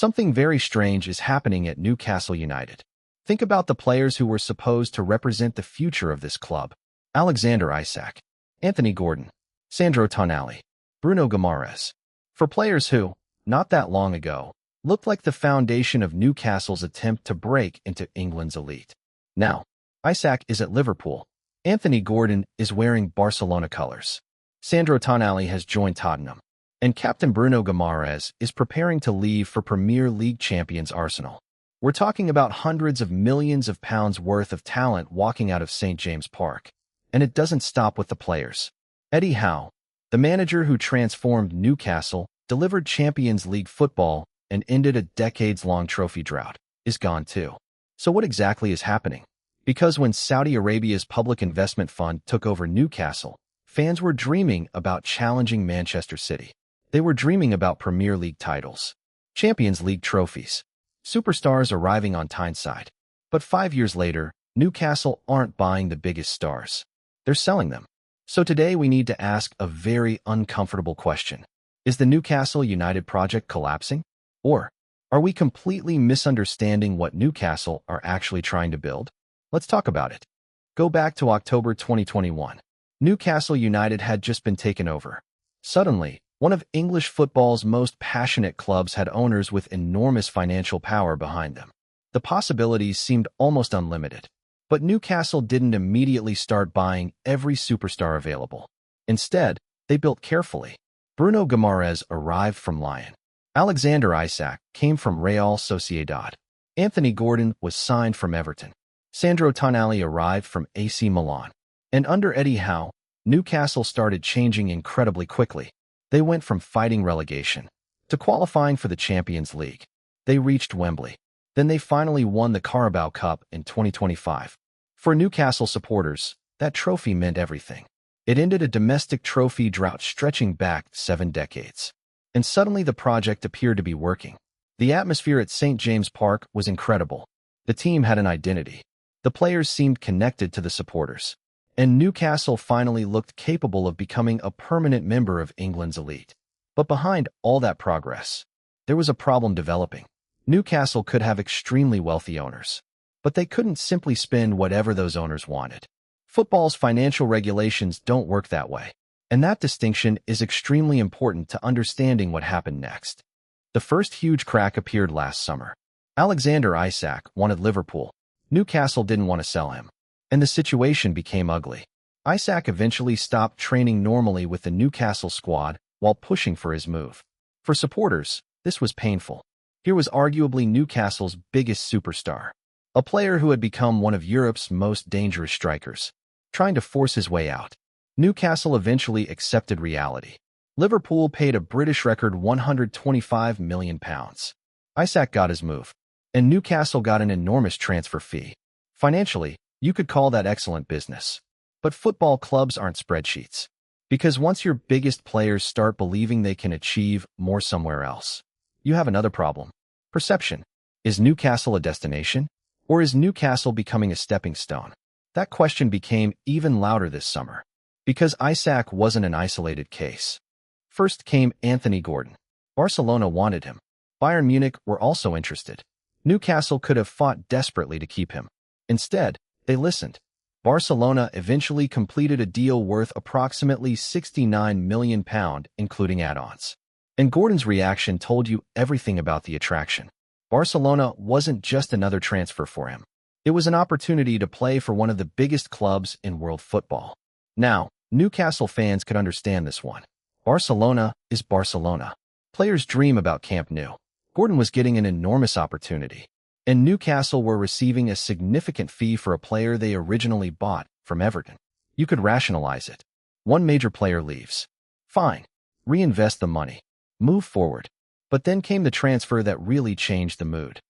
Something very strange is happening at Newcastle United. Think about the players who were supposed to represent the future of this club. Alexander Isak, Anthony Gordon, Sandro Tonali, Bruno Guimarães. For players who, not that long ago, looked like the foundation of Newcastle's attempt to break into England's elite. Now, Isak is at Liverpool. Anthony Gordon is wearing Barcelona colors. Sandro Tonali has joined Tottenham. And Captain Bruno Guimarães is preparing to leave for Premier League champions Arsenal. We're talking about hundreds of millions of pounds worth of talent walking out of St. James Park. And it doesn't stop with the players. Eddie Howe, the manager who transformed Newcastle, delivered Champions League football, and ended a decades-long trophy drought, is gone too. So what exactly is happening? Because when Saudi Arabia's public investment fund took over Newcastle, fans were dreaming about challenging Manchester City. They were dreaming about Premier League titles, Champions League trophies, superstars arriving on Tyneside. But 5 years later, Newcastle aren't buying the biggest stars. They're selling them. So today we need to ask a very uncomfortable question. Is the Newcastle United project collapsing? Or are we completely misunderstanding what Newcastle are actually trying to build? Let's talk about it. Go back to October 2021. Newcastle United had just been taken over. Suddenly, one of English football's most passionate clubs had owners with enormous financial power behind them. The possibilities seemed almost unlimited. But Newcastle didn't immediately start buying every superstar available. Instead, they built carefully. Bruno Guimarães arrived from Lyon. Alexander Isak came from Real Sociedad. Anthony Gordon was signed from Everton. Sandro Tonali arrived from AC Milan. And under Eddie Howe, Newcastle started changing incredibly quickly. They went from fighting relegation to qualifying for the Champions League. They reached Wembley. Then they finally won the Carabao Cup in 2025. For Newcastle supporters, that trophy meant everything. It ended a domestic trophy drought stretching back 7 decades. And suddenly the project appeared to be working. The atmosphere at St. James Park was incredible. The team had an identity. The players seemed connected to the supporters. And Newcastle finally looked capable of becoming a permanent member of England's elite. But behind all that progress, there was a problem developing. Newcastle could have extremely wealthy owners, but they couldn't simply spend whatever those owners wanted. Football's financial regulations don't work that way, and that distinction is extremely important to understanding what happened next. The first huge crack appeared last summer. Alexander Isak wanted Liverpool. Newcastle didn't want to sell him. And the situation became ugly. Isak eventually stopped training normally with the Newcastle squad while pushing for his move. For supporters, this was painful. Here was arguably Newcastle's biggest superstar, a player who had become one of Europe's most dangerous strikers, trying to force his way out. Newcastle eventually accepted reality. Liverpool paid a British record £125 million. Isak got his move, and Newcastle got an enormous transfer fee. Financially, you could call that excellent business. But football clubs aren't spreadsheets. Because once your biggest players start believing they can achieve more somewhere else, you have another problem. Perception. Is Newcastle a destination? Or is Newcastle becoming a stepping stone? That question became even louder this summer. Because Isak wasn't an isolated case. First came Anthony Gordon. Barcelona wanted him. Bayern Munich were also interested. Newcastle could have fought desperately to keep him. Instead, they listened. Barcelona eventually completed a deal worth approximately £69 million, including add-ons. And Gordon's reaction told you everything about the attraction. Barcelona wasn't just another transfer for him. It was an opportunity to play for one of the biggest clubs in world football. Now, Newcastle fans could understand this one. Barcelona is Barcelona. Players dream about Camp Nou. Gordon was getting an enormous opportunity. And Newcastle were receiving a significant fee for a player they originally bought from Everton. You could rationalize it. One major player leaves. Fine. Reinvest the money. Move forward. But then came the transfer that really changed the mood.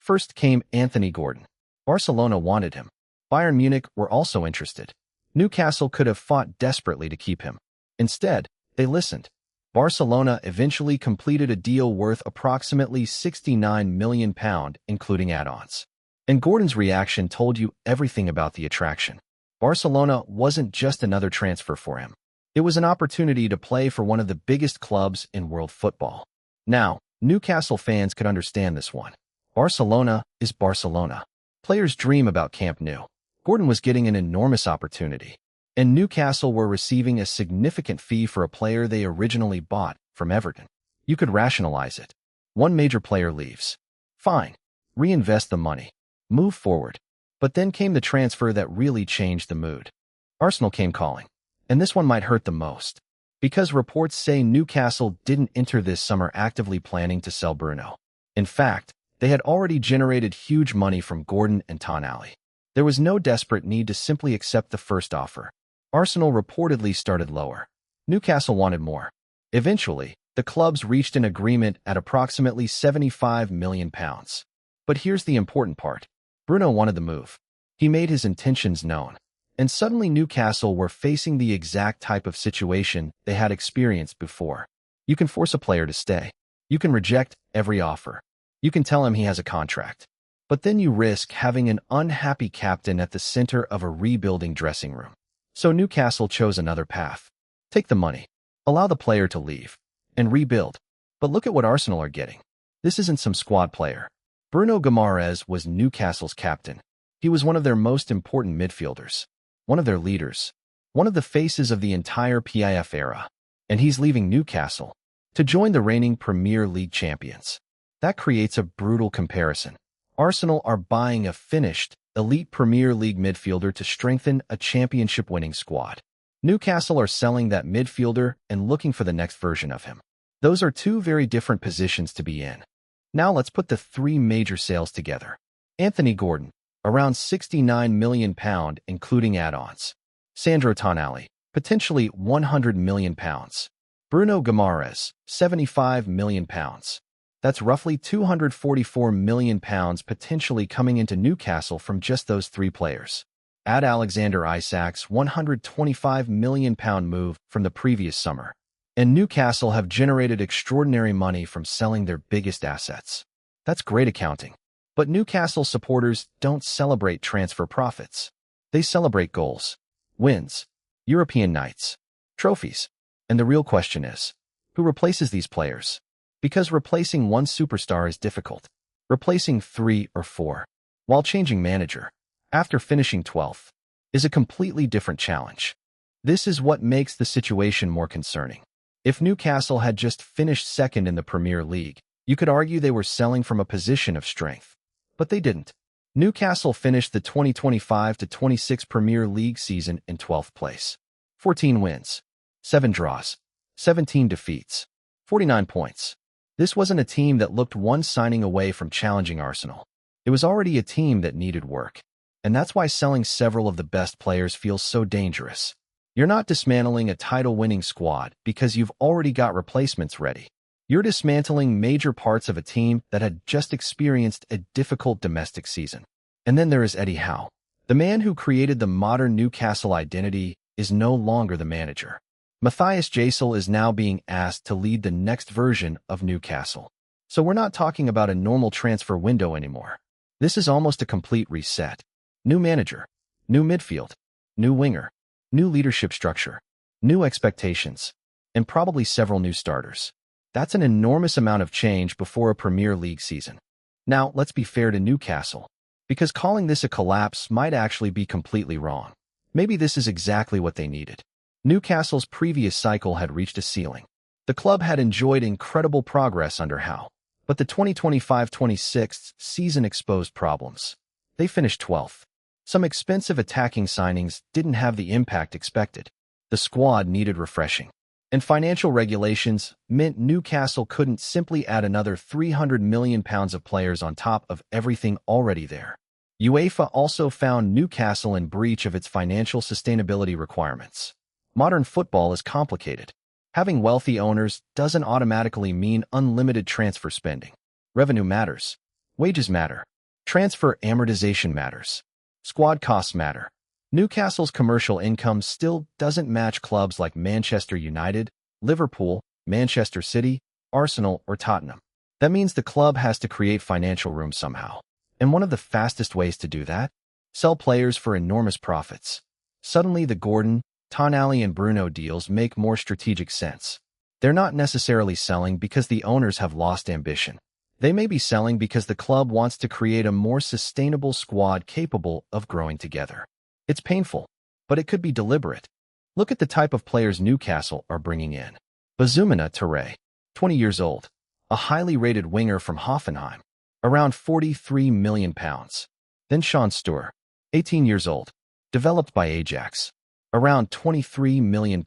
First came Anthony Gordon. Barcelona wanted him. Bayern Munich were also interested. Newcastle could have fought desperately to keep him. Instead, they listened. Barcelona eventually completed a deal worth approximately £69 million, including add-ons. And Gordon's reaction told you everything about the attraction. Barcelona wasn't just another transfer for him. It was an opportunity to play for one of the biggest clubs in world football. Now, Newcastle fans could understand this one. Barcelona is Barcelona. Players dream about Camp Nou. Gordon was getting an enormous opportunity, and Newcastle were receiving a significant fee for a player they originally bought from Everton. You could rationalize it. One major player leaves. Fine. Reinvest the money. Move forward. But then came the transfer that really changed the mood. Arsenal came calling. And this one might hurt the most, because reports say Newcastle didn't enter this summer actively planning to sell Bruno. In fact, they had already generated huge money from Gordon and Tonali. There was no desperate need to simply accept the first offer. Arsenal reportedly started lower. Newcastle wanted more. Eventually, the clubs reached an agreement at approximately £75 million. But here's the important part. Bruno wanted the move. He made his intentions known. And suddenly Newcastle were facing the exact type of situation they had experienced before. You can force a player to stay. You can reject every offer. You can tell him he has a contract. But then you risk having an unhappy captain at the center of a rebuilding dressing room. So Newcastle chose another path. Take the money. Allow the player to leave. And rebuild. But look at what Arsenal are getting. This isn't some squad player. Bruno Guimarães was Newcastle's captain. He was one of their most important midfielders. One of their leaders, one of the faces of the entire PIF era, and he's leaving Newcastle to join the reigning Premier League champions. That creates a brutal comparison. Arsenal are buying a finished, elite Premier League midfielder to strengthen a championship-winning squad. Newcastle are selling that midfielder and looking for the next version of him. Those are two very different positions to be in. Now let's put the three major sales together. Anthony Gordon, around £69 million including add-ons. Sandro Tonali, potentially £100 million. Bruno Guimarães, £75 million. That's roughly £244 million potentially coming into Newcastle from just those three players. Add Alexander Isak's £125 million move from the previous summer, and Newcastle have generated extraordinary money from selling their biggest assets. That's great accounting. But Newcastle supporters don't celebrate transfer profits. They celebrate goals, wins, European nights, trophies. And the real question is, who replaces these players? Because replacing one superstar is difficult. Replacing 3 or 4, while changing manager, after finishing 12th, is a completely different challenge. This is what makes the situation more concerning. If Newcastle had just finished second in the Premier League, you could argue they were selling from a position of strength. But they didn't. Newcastle finished the 2025-26 Premier League season in 12th place. 14 wins, 7 draws, 17 defeats, 49 points. This wasn't a team that looked one signing away from challenging Arsenal. It was already a team that needed work. And that's why selling several of the best players feels so dangerous. You're not dismantling a title-winning squad because you've already got replacements ready. You're dismantling major parts of a team that had just experienced a difficult domestic season. And then there is Eddie Howe. The man who created the modern Newcastle identity is no longer the manager. Matthias Gisel is now being asked to lead the next version of Newcastle. So we're not talking about a normal transfer window anymore. This is almost a complete reset. New manager, new midfield, new winger, new leadership structure, new expectations, and probably several new starters. That's an enormous amount of change before a Premier League season. Now, let's be fair to Newcastle, because calling this a collapse might actually be completely wrong. Maybe this is exactly what they needed. Newcastle's previous cycle had reached a ceiling. The club had enjoyed incredible progress under Howe, but the 2025-26 season exposed problems. They finished 12th. Some expensive attacking signings didn't have the impact expected. The squad needed refreshing. And financial regulations meant Newcastle couldn't simply add another £300 million of players on top of everything already there. UEFA also found Newcastle in breach of its financial sustainability requirements. Modern football is complicated. Having wealthy owners doesn't automatically mean unlimited transfer spending. Revenue matters. Wages matter. Transfer amortization matters. Squad costs matter. Newcastle's commercial income still doesn't match clubs like Manchester United, Liverpool, Manchester City, Arsenal, or Tottenham. That means the club has to create financial room somehow. And one of the fastest ways to do that? Sell players for enormous profits. Suddenly the Gordon, Tonali, and Bruno deals make more strategic sense. They're not necessarily selling because the owners have lost ambition. They may be selling because the club wants to create a more sustainable squad capable of growing together. It's painful, but it could be deliberate. Look at the type of players Newcastle are bringing in. Bazumana Touré, 20 years old, a highly rated winger from Hoffenheim, around £43 million. Then Sean Steur, 18 years old, developed by Ajax, around £23 million.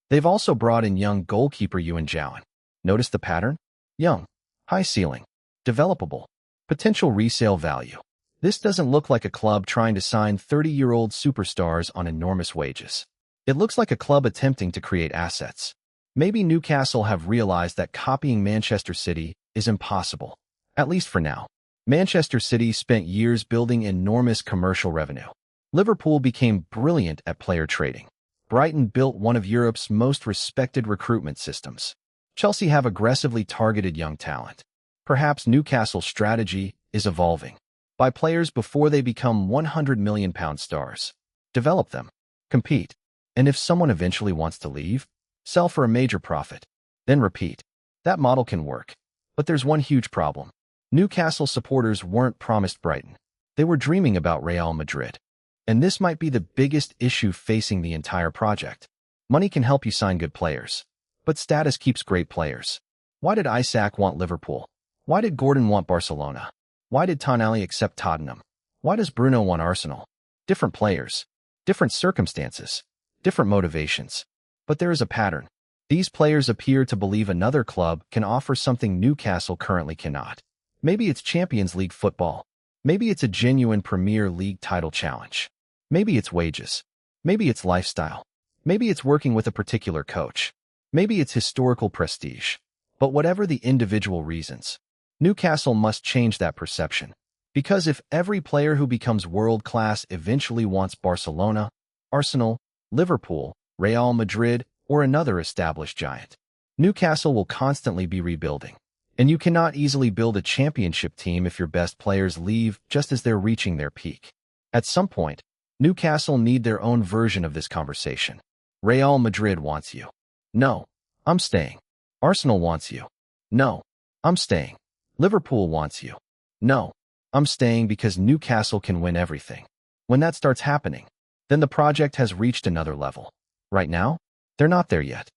They've also brought in young goalkeeper Yuan Zhaoan. Notice the pattern? Young, high ceiling, developable, potential resale value. This doesn't look like a club trying to sign 30-year-old superstars on enormous wages. It looks like a club attempting to create assets. Maybe Newcastle have realized that copying Manchester City is impossible, at least for now. Manchester City spent years building enormous commercial revenue. Liverpool became brilliant at player trading. Brighton built one of Europe's most respected recruitment systems. Chelsea have aggressively targeted young talent. Perhaps Newcastle's strategy is evolving. Buy players before they become £100 million stars. Develop them. Compete. And if someone eventually wants to leave, sell for a major profit. Then repeat. That model can work. But there's one huge problem. Newcastle supporters weren't promised Brighton. They were dreaming about Real Madrid. And this might be the biggest issue facing the entire project. Money can help you sign good players. But status keeps great players. Why did Isak want Liverpool? Why did Gordon want Barcelona? Why did Tonali accept Tottenham? Why does Bruno want Arsenal? Different players, different circumstances, different motivations. But there is a pattern. These players appear to believe another club can offer something Newcastle currently cannot. Maybe it's Champions League football. Maybe it's a genuine Premier League title challenge. Maybe it's wages. Maybe it's lifestyle. Maybe it's working with a particular coach. Maybe it's historical prestige. But whatever the individual reasons, Newcastle must change that perception. Because if every player who becomes world-class eventually wants Barcelona, Arsenal, Liverpool, Real Madrid, or another established giant, Newcastle will constantly be rebuilding. And you cannot easily build a championship team if your best players leave just as they're reaching their peak. At some point, Newcastle need their own version of this conversation. Real Madrid wants you. No, I'm staying. Arsenal wants you. No, I'm staying. Liverpool wants you. No, I'm staying because Newcastle can win everything. When that starts happening, then the project has reached another level. Right now, they're not there yet.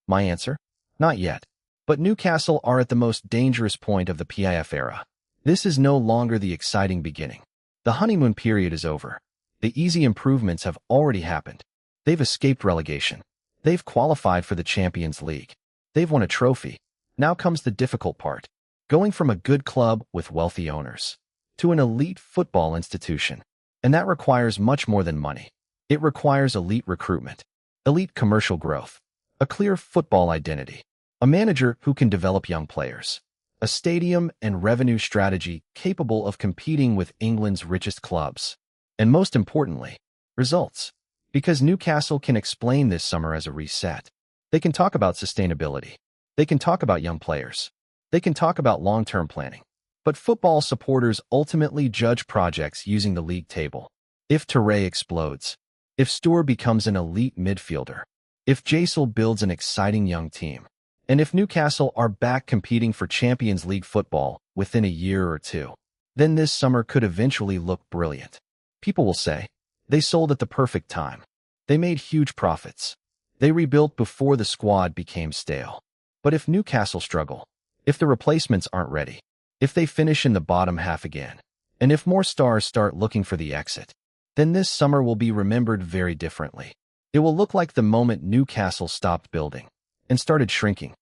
My answer? Not yet. But Newcastle are at the most dangerous point of the PIF era. This is no longer the exciting beginning. The honeymoon period is over. The easy improvements have already happened. They've escaped relegation. They've qualified for the Champions League. They've won a trophy. Now comes the difficult part. Going from a good club with wealthy owners to an elite football institution. And that requires much more than money. It requires elite recruitment, elite commercial growth, a clear football identity, a manager who can develop young players, a stadium and revenue strategy capable of competing with England's richest clubs, and most importantly, results. Because Newcastle can explain this summer as a reset. They can talk about sustainability. They can talk about young players. They can talk about long-term planning. But football supporters ultimately judge projects using the league table. If Touré explodes, if Steur becomes an elite midfielder, if Jalil builds an exciting young team, and if Newcastle are back competing for Champions League football within a year or two, then this summer could eventually look brilliant. People will say, they sold at the perfect time. They made huge profits. They rebuilt before the squad became stale. But if Newcastle struggle, if the replacements aren't ready, if they finish in the bottom half again, and if more stars start looking for the exit, then this summer will be remembered very differently. It will look like the moment Newcastle stopped building and started shrinking.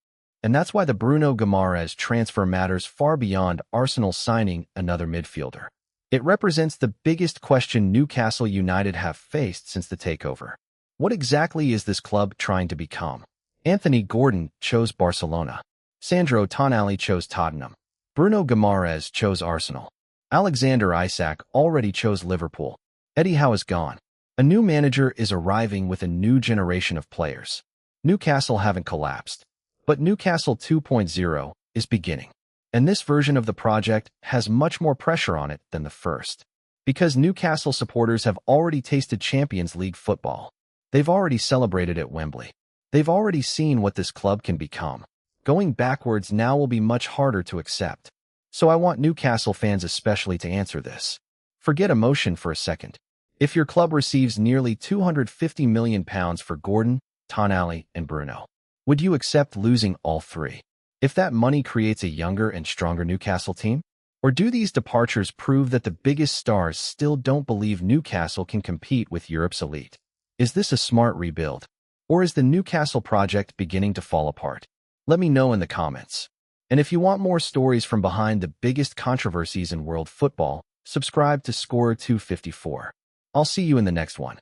And that's why the Bruno Guimarães transfer matters far beyond Arsenal signing another midfielder. It represents the biggest question Newcastle United have faced since the takeover. What exactly is this club trying to become? Anthony Gordon chose Barcelona. Sandro Tonali chose Tottenham. Bruno Guimarães chose Arsenal. Alexander Isak already chose Liverpool. Eddie Howe is gone. A new manager is arriving with a new generation of players. Newcastle haven't collapsed. But Newcastle 2.0 is beginning. And this version of the project has much more pressure on it than the first. Because Newcastle supporters have already tasted Champions League football. They've already celebrated at Wembley. They've already seen what this club can become. Going backwards now will be much harder to accept. So I want Newcastle fans especially to answer this. Forget emotion for a second. If your club receives nearly £250 million for Gordon, Tonali, and Bruno, would you accept losing all three? If that money creates a younger and stronger Newcastle team? Or do these departures prove that the biggest stars still don't believe Newcastle can compete with Europe's elite? Is this a smart rebuild? Or is the Newcastle project beginning to fall apart? Let me know in the comments. And if you want more stories from behind the biggest controversies in world football, subscribe to Scorer 254. I'll see you in the next one.